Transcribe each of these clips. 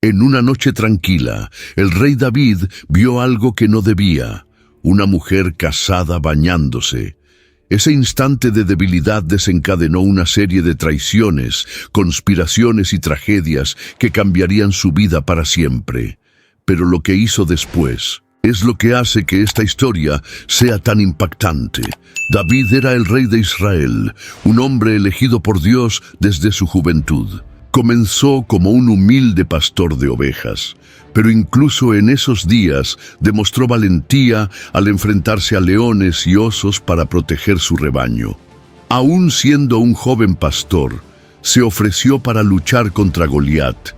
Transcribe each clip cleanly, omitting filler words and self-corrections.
En una noche tranquila, el rey David vio algo que no debía: una mujer casada bañándose. Ese instante de debilidad desencadenó una serie de traiciones, conspiraciones y tragedias que cambiarían su vida para siempre. Pero lo que hizo después es lo que hace que esta historia sea tan impactante. David era el rey de Israel, un hombre elegido por Dios desde su juventud. Comenzó como un humilde pastor de ovejas, pero incluso en esos días demostró valentía al enfrentarse a leones y osos para proteger su rebaño. Aún siendo un joven pastor, se ofreció para luchar contra Goliat,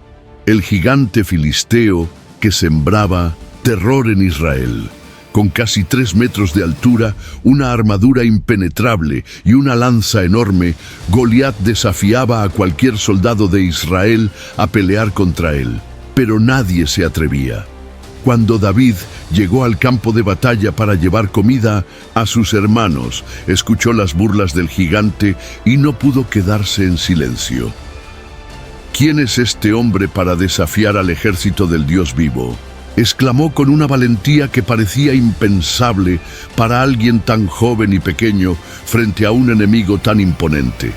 el gigante filisteo que sembraba terror en Israel. Con casi 3 metros de altura, una armadura impenetrable y una lanza enorme, Goliat desafiaba a cualquier soldado de Israel a pelear contra él. Pero nadie se atrevía. Cuando David llegó al campo de batalla para llevar comida a sus hermanos, escuchó las burlas del gigante y no pudo quedarse en silencio. ¿Quién es este hombre para desafiar al ejército del Dios vivo?, exclamó con una valentía que parecía impensable para alguien tan joven y pequeño frente a un enemigo tan imponente.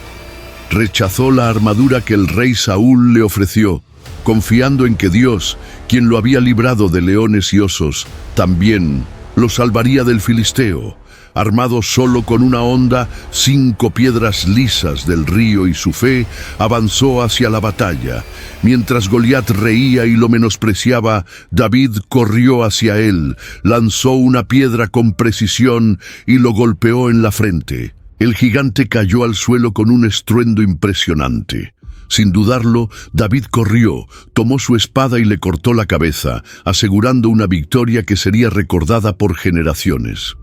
Rechazó la armadura que el rey Saúl le ofreció, confiando en que Dios, quien lo había librado de leones y osos, también lo salvaría del filisteo. Armado solo con una honda, 5 piedras lisas del río y su fe, avanzó hacia la batalla. Mientras Goliat reía y lo menospreciaba, David corrió hacia él, lanzó una piedra con precisión y lo golpeó en la frente. El gigante cayó al suelo con un estruendo impresionante. Sin dudarlo, David corrió, tomó su espada y le cortó la cabeza, asegurando una victoria que sería recordada por generaciones.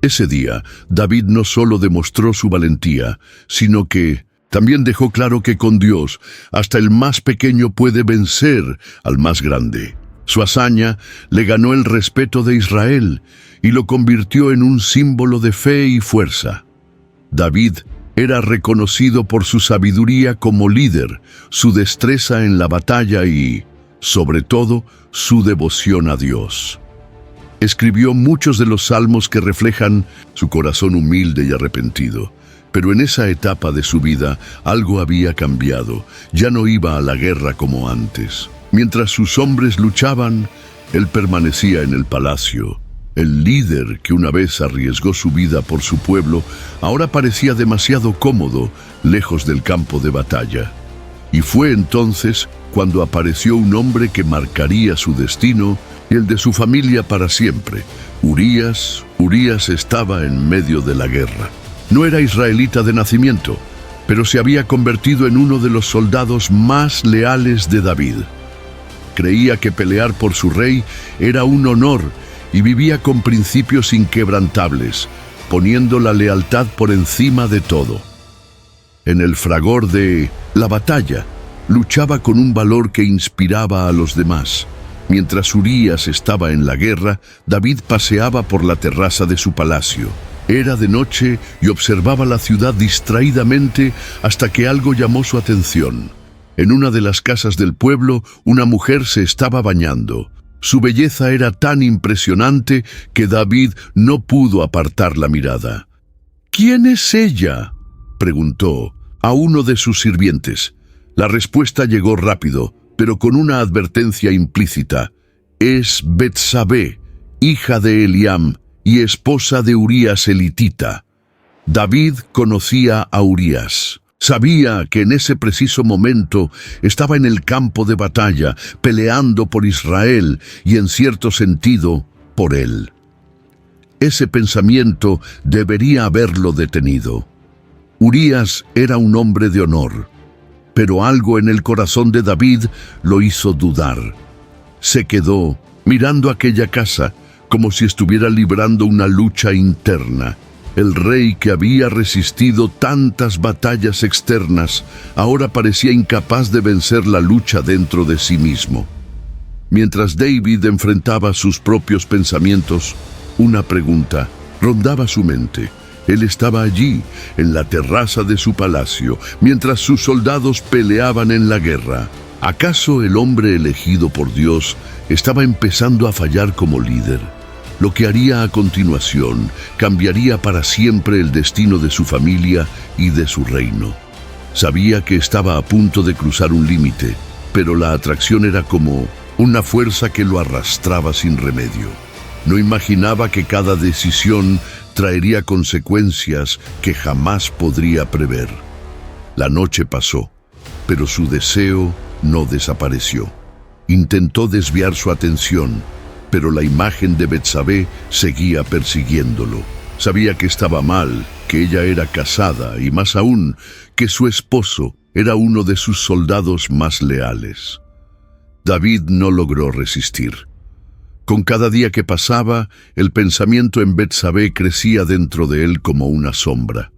Ese día, David no solo demostró su valentía, sino que también dejó claro que con Dios, hasta el más pequeño puede vencer al más grande. Su hazaña le ganó el respeto de Israel y lo convirtió en un símbolo de fe y fuerza. David era reconocido por su sabiduría como líder, su destreza en la batalla y, sobre todo, su devoción a Dios. Escribió muchos de los salmos que reflejan su corazón humilde y arrepentido. Pero en esa etapa de su vida algo había cambiado. Ya no iba a la guerra como antes. Mientras sus hombres luchaban, él permanecía en el palacio. El líder que una vez arriesgó su vida por su pueblo, ahora parecía demasiado cómodo, lejos del campo de batalla. Y fue entonces cuando apareció un hombre que marcaría su destino y el de su familia para siempre. Urías estaba en medio de la guerra. No era israelita de nacimiento, pero se había convertido en uno de los soldados más leales de David. Creía que pelear por su rey era un honor y vivía con principios inquebrantables, poniendo la lealtad por encima de todo. En el fragor de la batalla, luchaba con un valor que inspiraba a los demás. Mientras Urías estaba en la guerra, David paseaba por la terraza de su palacio. Era de noche y observaba la ciudad distraídamente hasta que algo llamó su atención. En una de las casas del pueblo, una mujer se estaba bañando. Su belleza era tan impresionante que David no pudo apartar la mirada. «¿Quién es ella?», preguntó a uno de sus sirvientes. La respuesta llegó rápido, pero con una advertencia implícita. «Es Betsabé, hija de Eliam y esposa de Urías elitita». David conocía a Urías. Sabía que en ese preciso momento estaba en el campo de batalla, peleando por Israel y, en cierto sentido, por él. Ese pensamiento debería haberlo detenido. Urías era un hombre de honor, pero algo en el corazón de David lo hizo dudar. Se quedó mirando aquella casa como si estuviera librando una lucha interna. El rey que había resistido tantas batallas externas ahora parecía incapaz de vencer la lucha dentro de sí mismo. Mientras David enfrentaba sus propios pensamientos, una pregunta rondaba su mente. Él estaba allí, en la terraza de su palacio, mientras sus soldados peleaban en la guerra. ¿Acaso el hombre elegido por Dios estaba empezando a fallar como líder? Lo que haría a continuación cambiaría para siempre el destino de su familia y de su reino. Sabía que estaba a punto de cruzar un límite, pero la atracción era como una fuerza que lo arrastraba sin remedio. No imaginaba que cada decisión traería consecuencias que jamás podría prever. La noche pasó, pero su deseo no desapareció. Intentó desviar su atención, pero la imagen de Betsabé seguía persiguiéndolo. Sabía que estaba mal, que ella era casada y más aún, que su esposo era uno de sus soldados más leales. David no logró resistir. Con cada día que pasaba, el pensamiento en Betsabé crecía dentro de él como una sombra.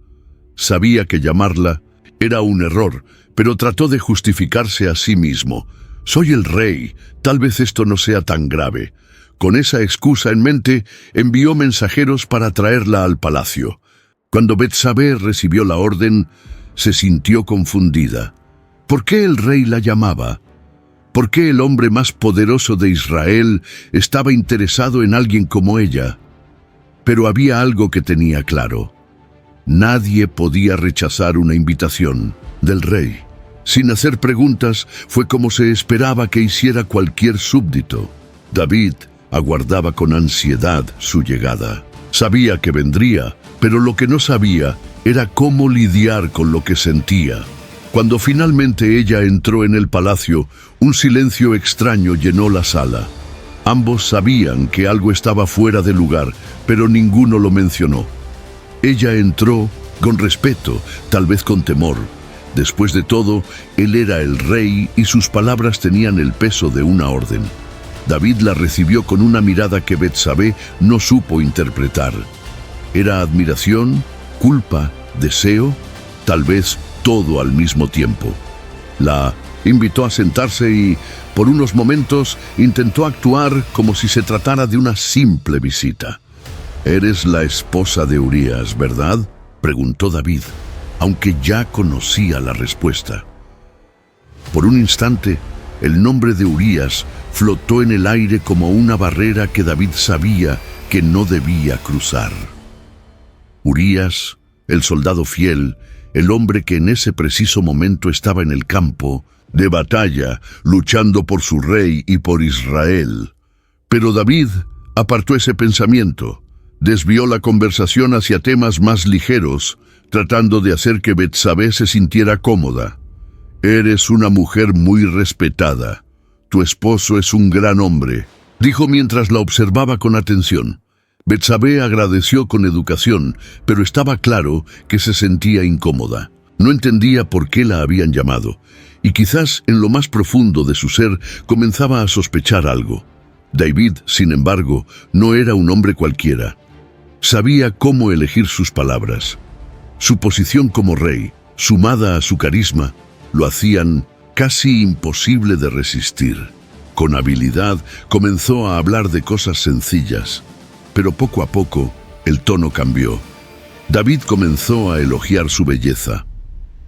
Sabía que llamarla era un error, pero trató de justificarse a sí mismo. Soy el rey, tal vez esto no sea tan grave. Con esa excusa en mente, envió mensajeros para traerla al palacio. Cuando Betsabé recibió la orden, se sintió confundida. ¿Por qué el rey la llamaba? ¿Por qué el hombre más poderoso de Israel estaba interesado en alguien como ella? Pero había algo que tenía claro. Nadie podía rechazar una invitación del rey. Sin hacer preguntas, fue como se esperaba que hiciera cualquier súbdito. David aguardaba con ansiedad su llegada. Sabía que vendría, pero lo que no sabía era cómo lidiar con lo que sentía. Cuando finalmente ella entró en el palacio, un silencio extraño llenó la sala. Ambos sabían que algo estaba fuera de lugar, pero ninguno lo mencionó. Ella entró con respeto, tal vez con temor. Después de todo, él era el rey y sus palabras tenían el peso de una orden. David la recibió con una mirada que Betsabé no supo interpretar. ¿Era admiración, culpa, deseo? Tal vez todo al mismo tiempo. La invitó a sentarse y, por unos momentos, intentó actuar como si se tratara de una simple visita. «Eres la esposa de Urías, ¿verdad?», preguntó David, aunque ya conocía la respuesta. Por un instante, el nombre de Urías flotó en el aire como una barrera que David sabía que no debía cruzar. Urías, el soldado fiel, el hombre que en ese preciso momento estaba en el campo de batalla, luchando por su rey y por Israel. Pero David apartó ese pensamiento, desvió la conversación hacia temas más ligeros, tratando de hacer que Betsabé se sintiera cómoda. «Eres una mujer muy respetada. Tu esposo es un gran hombre», dijo mientras la observaba con atención. Betsabé agradeció con educación, pero estaba claro que se sentía incómoda. No entendía por qué la habían llamado, y quizás en lo más profundo de su ser comenzaba a sospechar algo. David, sin embargo, no era un hombre cualquiera. Sabía cómo elegir sus palabras. Su posición como rey, sumada a su carisma, lo hacían casi imposible de resistir. Con habilidad comenzó a hablar de cosas sencillas, pero poco a poco el tono cambió. David comenzó a elogiar su belleza.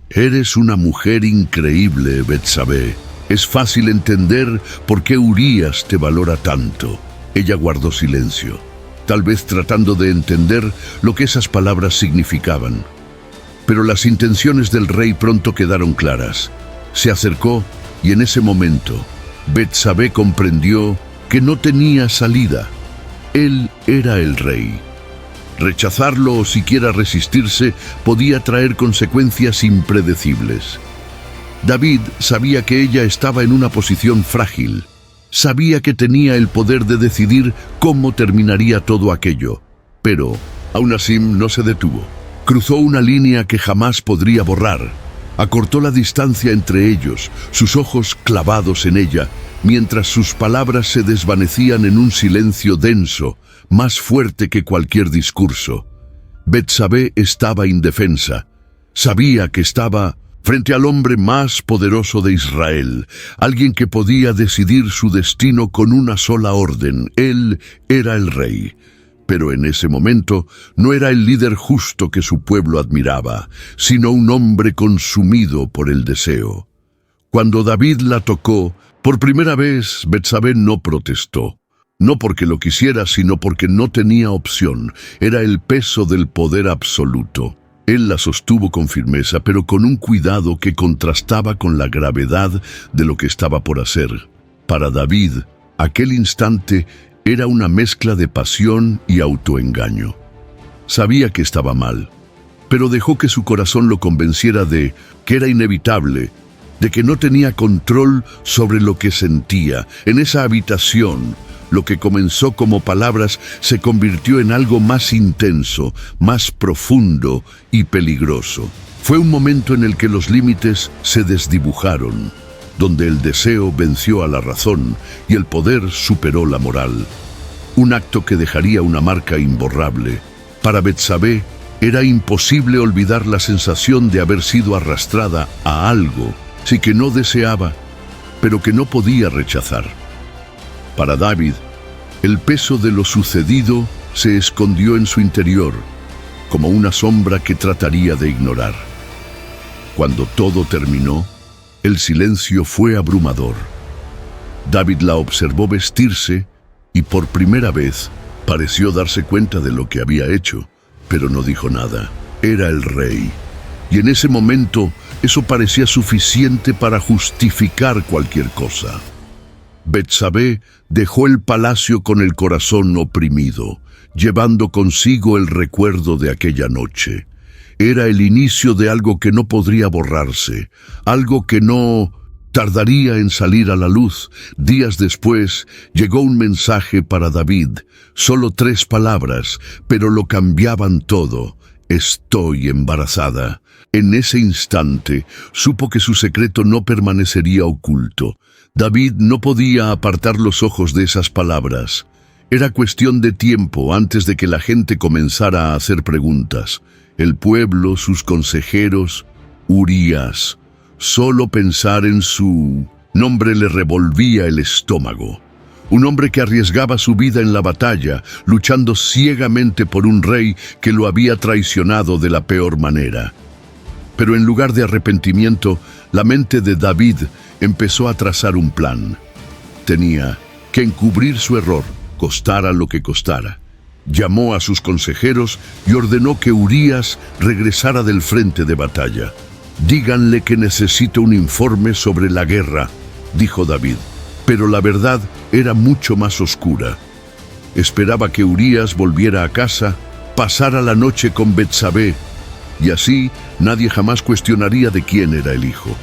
«Eres una mujer increíble, Betsabé. Es fácil entender por qué Urías te valora tanto». Ella guardó silencio, tal vez tratando de entender lo que esas palabras significaban. Pero las intenciones del rey pronto quedaron claras. Se acercó y en ese momento Betsabé comprendió que no tenía salida. Él era el rey. Rechazarlo o siquiera resistirse podía traer consecuencias impredecibles. David sabía que ella estaba en una posición frágil. Sabía que tenía el poder de decidir cómo terminaría todo aquello. Pero, aún así, no se detuvo. Cruzó una línea que jamás podría borrar. Acortó la distancia entre ellos, sus ojos clavados en ella, mientras sus palabras se desvanecían en un silencio denso, más fuerte que cualquier discurso. Betsabé estaba indefensa. Sabía que estaba frente al hombre más poderoso de Israel, alguien que podía decidir su destino con una sola orden. Él era el rey. Pero en ese momento no era el líder justo que su pueblo admiraba, sino un hombre consumido por el deseo. Cuando David la tocó, por primera vez, Betsabé no protestó. No porque lo quisiera, sino porque no tenía opción. Era el peso del poder absoluto. Él la sostuvo con firmeza, pero con un cuidado que contrastaba con la gravedad de lo que estaba por hacer. Para David, aquel instante era una mezcla de pasión y autoengaño. Sabía que estaba mal, pero dejó que su corazón lo convenciera de que era inevitable, de que no tenía control sobre lo que sentía. En esa habitación, lo que comenzó como palabras se convirtió en algo más intenso, más profundo y peligroso. Fue un momento en el que los límites se desdibujaron, donde el deseo venció a la razón y el poder superó la moral. Un acto que dejaría una marca imborrable. Para Betsabé era imposible olvidar la sensación de haber sido arrastrada a algo, sí que no deseaba, pero que no podía rechazar. Para David, el peso de lo sucedido se escondió en su interior, como una sombra que trataría de ignorar. Cuando todo terminó, el silencio fue abrumador. David la observó vestirse y por primera vez pareció darse cuenta de lo que había hecho, pero no dijo nada. Era el rey, y en ese momento eso parecía suficiente para justificar cualquier cosa. Betsabé dejó el palacio con el corazón oprimido, llevando consigo el recuerdo de aquella noche. Era el inicio de algo que no podría borrarse, algo que no tardaría en salir a la luz. Días después llegó un mensaje para David, solo 3 palabras, pero lo cambiaban todo. Estoy embarazada. En ese instante supo que su secreto no permanecería oculto. David no podía apartar los ojos de esas palabras. Era cuestión de tiempo antes de que la gente comenzara a hacer preguntas. El pueblo, sus consejeros, Urías. Solo pensar en su nombre le revolvía el estómago. Un hombre que arriesgaba su vida en la batalla, luchando ciegamente por un rey que lo había traicionado de la peor manera. Pero en lugar de arrepentimiento, la mente de David empezó a trazar un plan. Tenía que encubrir su error, costara lo que costara. Llamó a sus consejeros y ordenó que Urías regresara del frente de batalla. «Díganle que necesito un informe sobre la guerra», dijo David. Pero la verdad era mucho más oscura. Esperaba que Urías volviera a casa, pasara la noche con Betsabé, y así nadie jamás cuestionaría de quién era el hijo.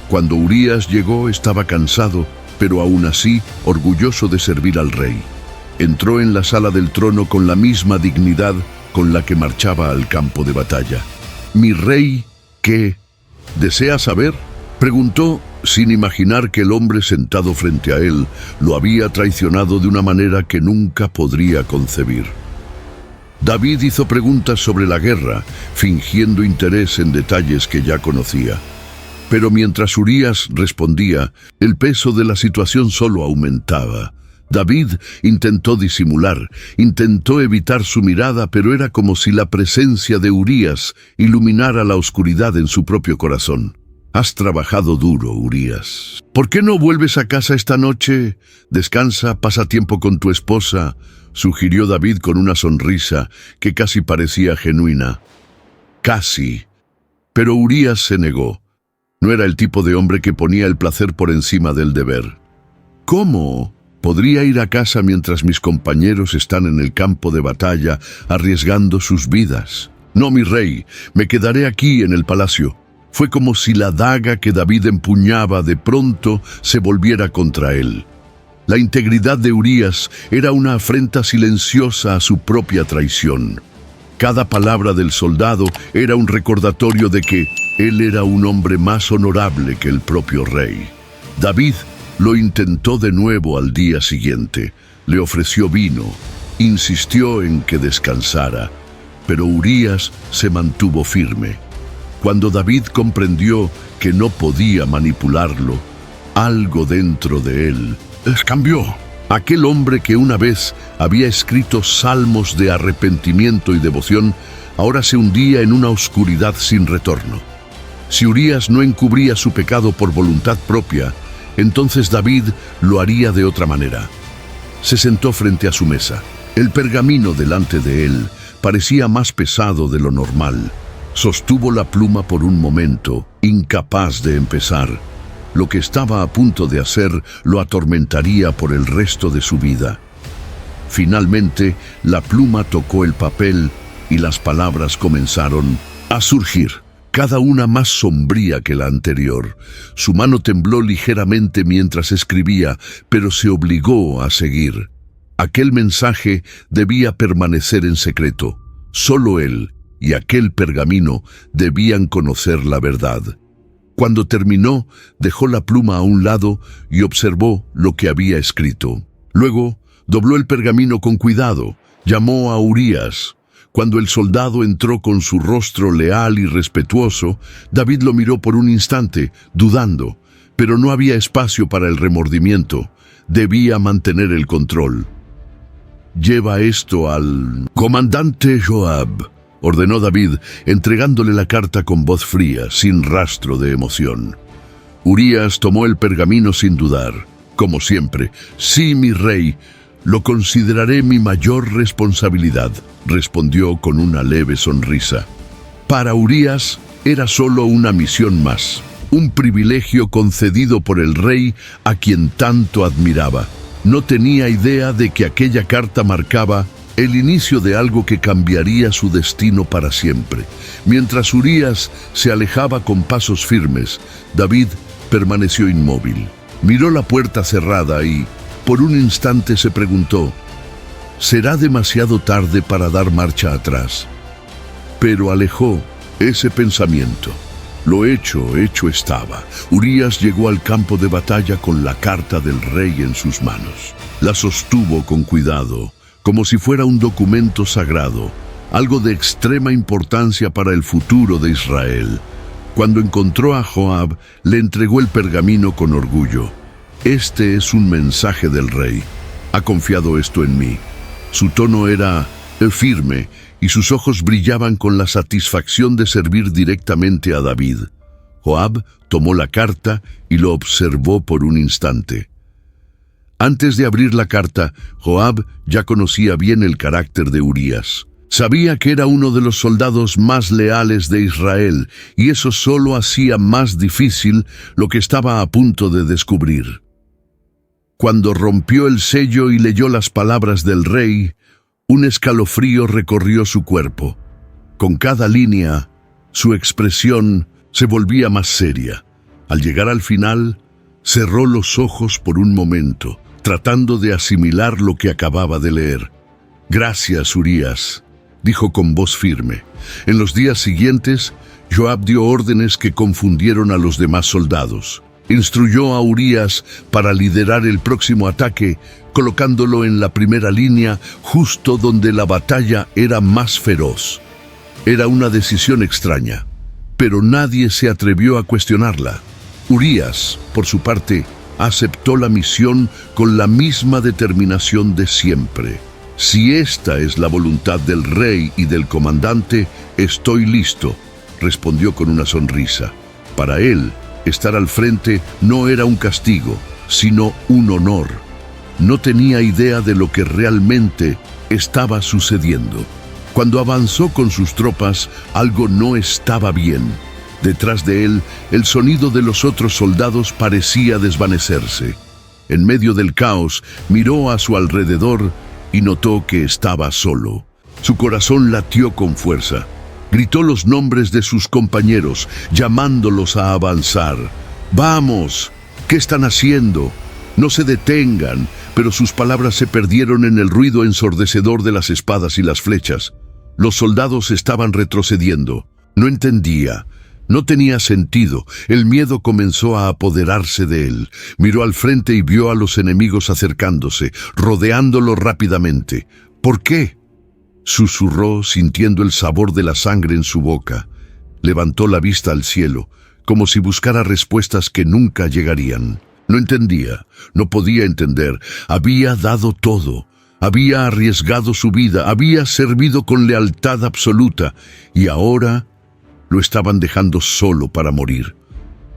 Cuando Urías llegó estaba cansado, pero aún así orgulloso de servir al rey. Entró en la sala del trono con la misma dignidad con la que marchaba al campo de batalla. «¿Mi rey qué? ¿Desea saber?», preguntó, sin imaginar que el hombre sentado frente a él lo había traicionado de una manera que nunca podría concebir. David hizo preguntas sobre la guerra, fingiendo interés en detalles que ya conocía. Pero mientras Urías respondía, el peso de la situación solo aumentaba. David intentó disimular, intentó evitar su mirada, pero era como si la presencia de Urías iluminara la oscuridad en su propio corazón. «Has trabajado duro, Urías. ¿Por qué no vuelves a casa esta noche? Descansa, pasa tiempo con tu esposa», sugirió David con una sonrisa que casi parecía genuina. Casi. Pero Urías se negó. No era el tipo de hombre que ponía el placer por encima del deber. «¿Cómo? Podría ir a casa mientras mis compañeros están en el campo de batalla arriesgando sus vidas. No, mi rey, me quedaré aquí en el palacio». Fue como si la daga que David empuñaba de pronto se volviera contra él. La integridad de Urías era una afrenta silenciosa a su propia traición. Cada palabra del soldado era un recordatorio de que él era un hombre más honorable que el propio rey. David lo intentó de nuevo al día siguiente. Le ofreció vino, insistió en que descansara, pero Urías se mantuvo firme. Cuando David comprendió que no podía manipularlo, algo dentro de él cambió. Aquel hombre que una vez había escrito salmos de arrepentimiento y devoción, ahora se hundía en una oscuridad sin retorno. Si Urías no encubría su pecado por voluntad propia, entonces David lo haría de otra manera. Se sentó frente a su mesa. El pergamino delante de él parecía más pesado de lo normal. Sostuvo la pluma por un momento, incapaz de empezar. Lo que estaba a punto de hacer lo atormentaría por el resto de su vida. Finalmente, la pluma tocó el papel y las palabras comenzaron a surgir, cada una más sombría que la anterior. Su mano tembló ligeramente mientras escribía, pero se obligó a seguir. Aquel mensaje debía permanecer en secreto. Solo él y aquel pergamino debían conocer la verdad. Cuando terminó, dejó la pluma a un lado y observó lo que había escrito. Luego, dobló el pergamino con cuidado. Llamó a Urías. Cuando el soldado entró con su rostro leal y respetuoso, David lo miró por un instante, dudando, pero no había espacio para el remordimiento. Debía mantener el control. «Lleva esto al comandante Joab», ordenó David, entregándole la carta con voz fría, sin rastro de emoción. Urías tomó el pergamino sin dudar. Como siempre, «Sí, mi rey, lo consideraré mi mayor responsabilidad», respondió con una leve sonrisa. Para Urías era solo una misión más, un privilegio concedido por el rey a quien tanto admiraba. No tenía idea de que aquella carta marcaba el inicio de algo que cambiaría su destino para siempre. Mientras Urías se alejaba con pasos firmes, David permaneció inmóvil. Miró la puerta cerrada y, por un instante, se preguntó, ¿será demasiado tarde para dar marcha atrás? Pero alejó ese pensamiento. Lo hecho estaba. Urías llegó al campo de batalla con la carta del rey en sus manos. La sostuvo con cuidado, como si fuera un documento sagrado, algo de extrema importancia para el futuro de Israel. Cuando encontró a Joab, le entregó el pergamino con orgullo. «Este es un mensaje del rey. Ha confiado esto en mí». Su tono era firme y sus ojos brillaban con la satisfacción de servir directamente a David. Joab tomó la carta y lo observó por un instante. Antes de abrir la carta, Joab ya conocía bien el carácter de Urías. Sabía que era uno de los soldados más leales de Israel, y eso solo hacía más difícil lo que estaba a punto de descubrir. Cuando rompió el sello y leyó las palabras del rey, un escalofrío recorrió su cuerpo. Con cada línea, su expresión se volvía más seria. Al llegar al final, cerró los ojos por un momento, tratando de asimilar lo que acababa de leer. «Gracias, Urías», dijo con voz firme. En los días siguientes, Joab dio órdenes que confundieron a los demás soldados. Instruyó a Urías para liderar el próximo ataque, colocándolo en la primera línea, justo donde la batalla era más feroz. Era una decisión extraña, pero nadie se atrevió a cuestionarla. Urías, por su parte, aceptó la misión con la misma determinación de siempre. «Si esta es la voluntad del rey y del comandante, estoy listo», respondió con una sonrisa. Para él, estar al frente no era un castigo, sino un honor. No tenía idea de lo que realmente estaba sucediendo. Cuando avanzó con sus tropas, algo no estaba bien. Detrás de él, el sonido de los otros soldados parecía desvanecerse. En medio del caos, miró a su alrededor y notó que estaba solo. Su corazón latió con fuerza. Gritó los nombres de sus compañeros, llamándolos a avanzar. «¡Vamos! ¿Qué están haciendo? No se detengan», pero sus palabras se perdieron en el ruido ensordecedor de las espadas y las flechas. Los soldados estaban retrocediendo. No entendía. No tenía sentido. El miedo comenzó a apoderarse de él. Miró al frente y vio a los enemigos acercándose, rodeándolo rápidamente. «¿Por qué?», susurró, sintiendo el sabor de la sangre en su boca. Levantó la vista al cielo, como si buscara respuestas que nunca llegarían. No entendía, no podía entender. Había dado todo. Había arriesgado su vida, había servido con lealtad absoluta. Y ahora lo estaban dejando solo para morir.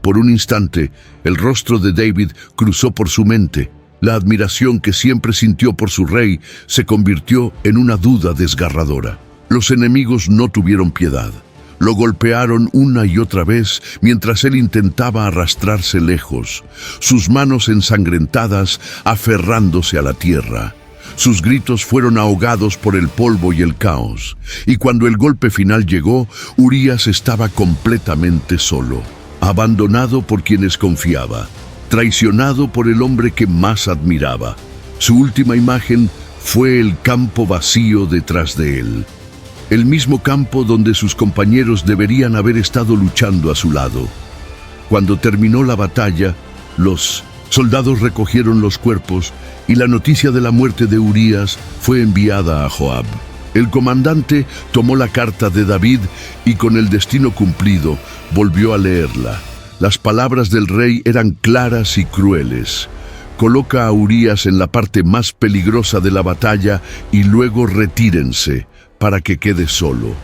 Por un instante, el rostro de David cruzó por su mente. La admiración que siempre sintió por su rey se convirtió en una duda desgarradora. Los enemigos no tuvieron piedad. Lo golpearon una y otra vez mientras él intentaba arrastrarse lejos, sus manos ensangrentadas aferrándose a la tierra. Sus gritos fueron ahogados por el polvo y el caos, y cuando el golpe final llegó, Urías estaba completamente solo, abandonado por quienes confiaba, traicionado por el hombre que más admiraba. Su última imagen fue el campo vacío detrás de él. El mismo campo donde sus compañeros deberían haber estado luchando a su lado. Cuando terminó la batalla, los soldados recogieron los cuerpos y la noticia de la muerte de Urías fue enviada a Joab. El comandante tomó la carta de David y con el destino cumplido volvió a leerla. Las palabras del rey eran claras y crueles. Coloca a Urías en la parte más peligrosa de la batalla y luego retírense para que quede solo.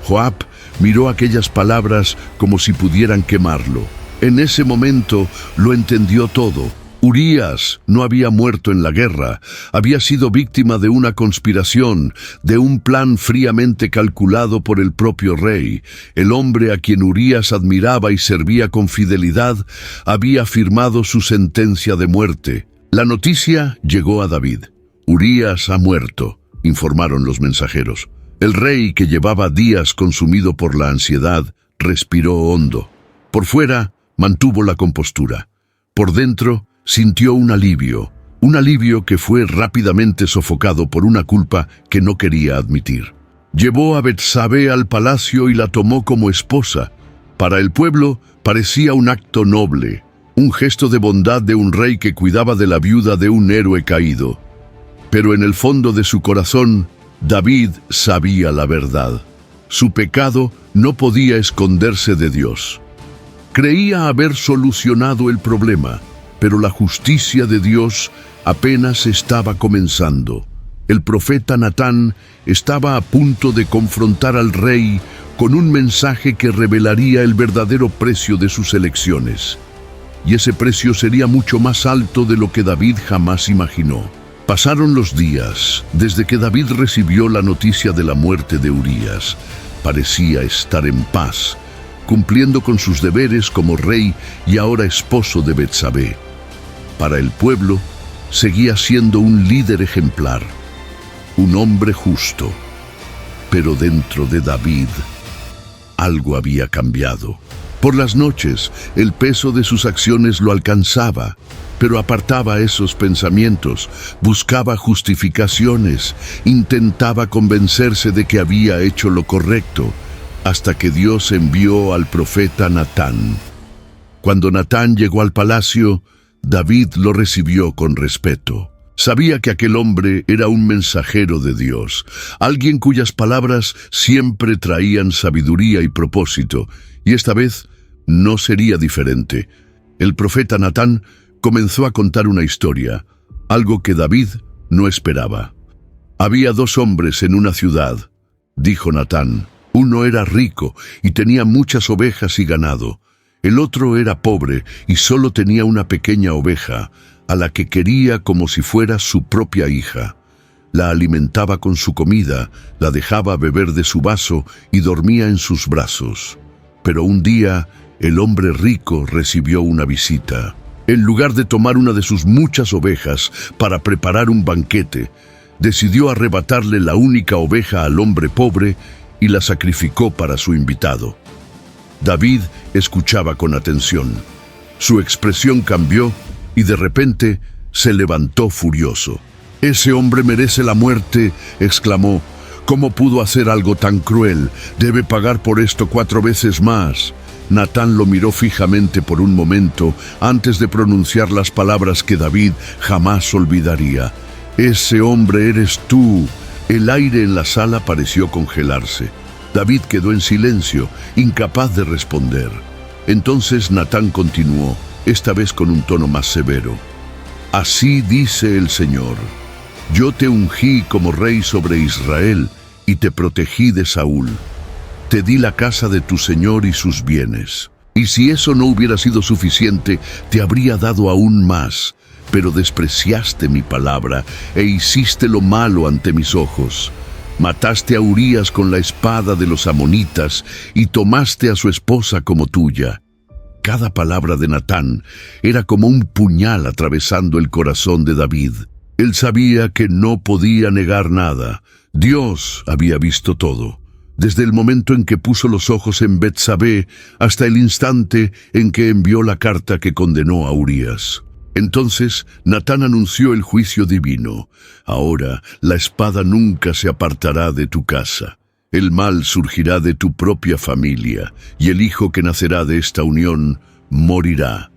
Joab miró aquellas palabras como si pudieran quemarlo. En ese momento lo entendió todo. Urías no había muerto en la guerra, había sido víctima de una conspiración, de un plan fríamente calculado por el propio rey. El hombre a quien Urías admiraba y servía con fidelidad había firmado su sentencia de muerte. La noticia llegó a David. Urías ha muerto, informaron los mensajeros. El rey, que llevaba días consumido por la ansiedad, respiró hondo. Por fuera, mantuvo la compostura. Por dentro, sintió un alivio que fue rápidamente sofocado por una culpa que no quería admitir. Llevó a Betsabé al palacio y la tomó como esposa. Para el pueblo parecía un acto noble, un gesto de bondad de un rey que cuidaba de la viuda de un héroe caído. Pero en el fondo de su corazón, David sabía la verdad. Su pecado no podía esconderse de Dios. Creía haber solucionado el problema, pero la justicia de Dios apenas estaba comenzando. El profeta Natán estaba a punto de confrontar al rey con un mensaje que revelaría el verdadero precio de sus elecciones. Y ese precio sería mucho más alto de lo que David jamás imaginó. Pasaron los días desde que David recibió la noticia de la muerte de Urías. Parecía estar en paz, cumpliendo con sus deberes como rey y ahora esposo de Betsabé. Para el pueblo, seguía siendo un líder ejemplar, un hombre justo. Pero dentro de David, algo había cambiado. Por las noches, el peso de sus acciones lo alcanzaba, pero apartaba esos pensamientos, buscaba justificaciones, intentaba convencerse de que había hecho lo correcto, hasta que Dios envió al profeta Natán. Cuando Natán llegó al palacio, David lo recibió con respeto. Sabía que aquel hombre era un mensajero de Dios, alguien cuyas palabras siempre traían sabiduría y propósito, y esta vez no sería diferente. El profeta Natán comenzó a contar una historia, algo que David no esperaba. Había dos hombres en una ciudad, dijo Natán. Uno era rico y tenía muchas ovejas y ganado. El otro era pobre y solo tenía una pequeña oveja, a la que quería como si fuera su propia hija. La alimentaba con su comida, la dejaba beber de su vaso y dormía en sus brazos. Pero un día, el hombre rico recibió una visita. En lugar de tomar una de sus muchas ovejas para preparar un banquete, decidió arrebatarle la única oveja al hombre pobre y la sacrificó para su invitado. David escuchaba con atención. Su expresión cambió y de repente se levantó furioso. «Ese hombre merece la muerte», exclamó. «¿Cómo pudo hacer algo tan cruel? Debe pagar por esto 4 veces más». Natán lo miró fijamente por un momento antes de pronunciar las palabras que David jamás olvidaría. «Ese hombre eres tú». El aire en la sala pareció congelarse. David quedó en silencio, incapaz de responder. Entonces Natán continuó, esta vez con un tono más severo. «Así dice el Señor, yo te ungí como rey sobre Israel y te protegí de Saúl. te di la casa de tu señor y sus bienes. Y si eso no hubiera sido suficiente, te habría dado aún más. Pero despreciaste mi palabra e hiciste lo malo ante mis ojos. Mataste a Urías con la espada de los amonitas y tomaste a su esposa como tuya. Cada palabra de Natán era como un puñal atravesando el corazón de David. Él sabía que no podía negar nada. Dios había visto todo, desde el momento en que puso los ojos en Betsabé hasta el instante en que envió la carta que condenó a Urías. Entonces Natán anunció el juicio divino. Ahora la espada nunca se apartará de tu casa. El mal surgirá de tu propia familia, y el hijo que nacerá de esta unión morirá.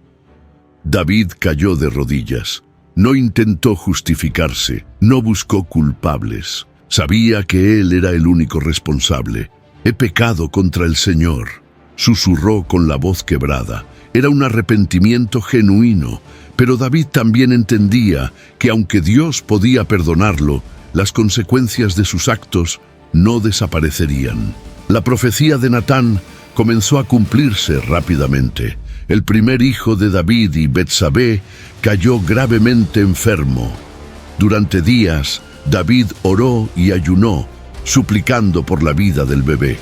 David cayó de rodillas. No intentó justificarse, no buscó culpables. Sabía que él era el único responsable. He pecado contra el Señor, susurró con la voz quebrada. Era un arrepentimiento genuino, pero David también entendía que aunque Dios podía perdonarlo, las consecuencias de sus actos no desaparecerían. La profecía de Natán comenzó a cumplirse rápidamente. El primer hijo de David y Betsabé cayó gravemente enfermo. Durante días, David oró y ayunó, suplicando por la vida del bebé.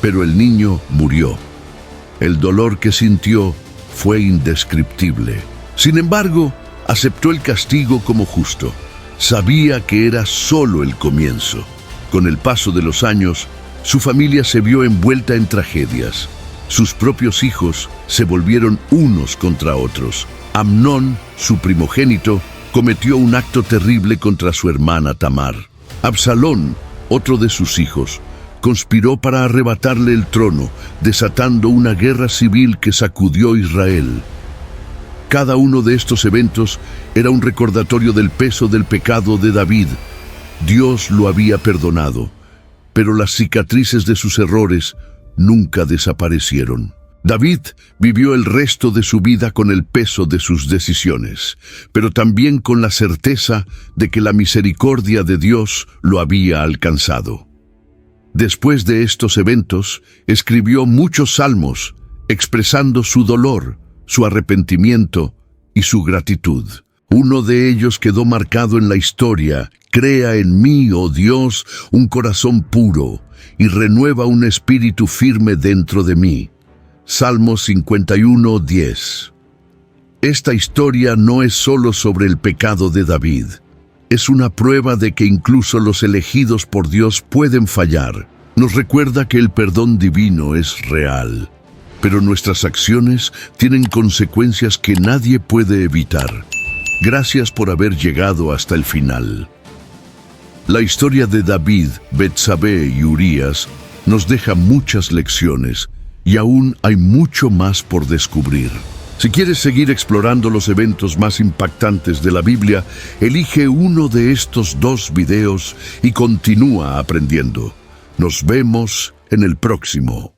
Pero el niño murió. El dolor que sintió fue indescriptible. Sin embargo, aceptó el castigo como justo. Sabía que era solo el comienzo. Con el paso de los años, su familia se vio envuelta en tragedias. Sus propios hijos se volvieron unos contra otros. Amnón, su primogénito, cometió un acto terrible contra su hermana Tamar. Absalón, otro de sus hijos, conspiró para arrebatarle el trono, desatando una guerra civil que sacudió Israel. Cada uno de estos eventos era un recordatorio del peso del pecado de David. Dios lo había perdonado, pero las cicatrices de sus errores nunca desaparecieron. David vivió el resto de su vida con el peso de sus decisiones, pero también con la certeza de que la misericordia de Dios lo había alcanzado. Después de estos eventos, escribió muchos salmos, expresando su dolor, su arrepentimiento y su gratitud. Uno de ellos quedó marcado en la historia: crea en mí, oh Dios, un corazón puro, y renueva un espíritu firme dentro de mí. Salmo 51:10. Esta historia no es solo sobre el pecado de David. Es una prueba de que incluso los elegidos por Dios pueden fallar. Nos recuerda que el perdón divino es real, pero nuestras acciones tienen consecuencias que nadie puede evitar. Gracias por haber llegado hasta el final. La historia de David, Betsabé y Urías nos deja muchas lecciones, y aún hay mucho más por descubrir. Si quieres seguir explorando los eventos más impactantes de la Biblia, elige uno de estos 2 videos y continúa aprendiendo. Nos vemos en el próximo.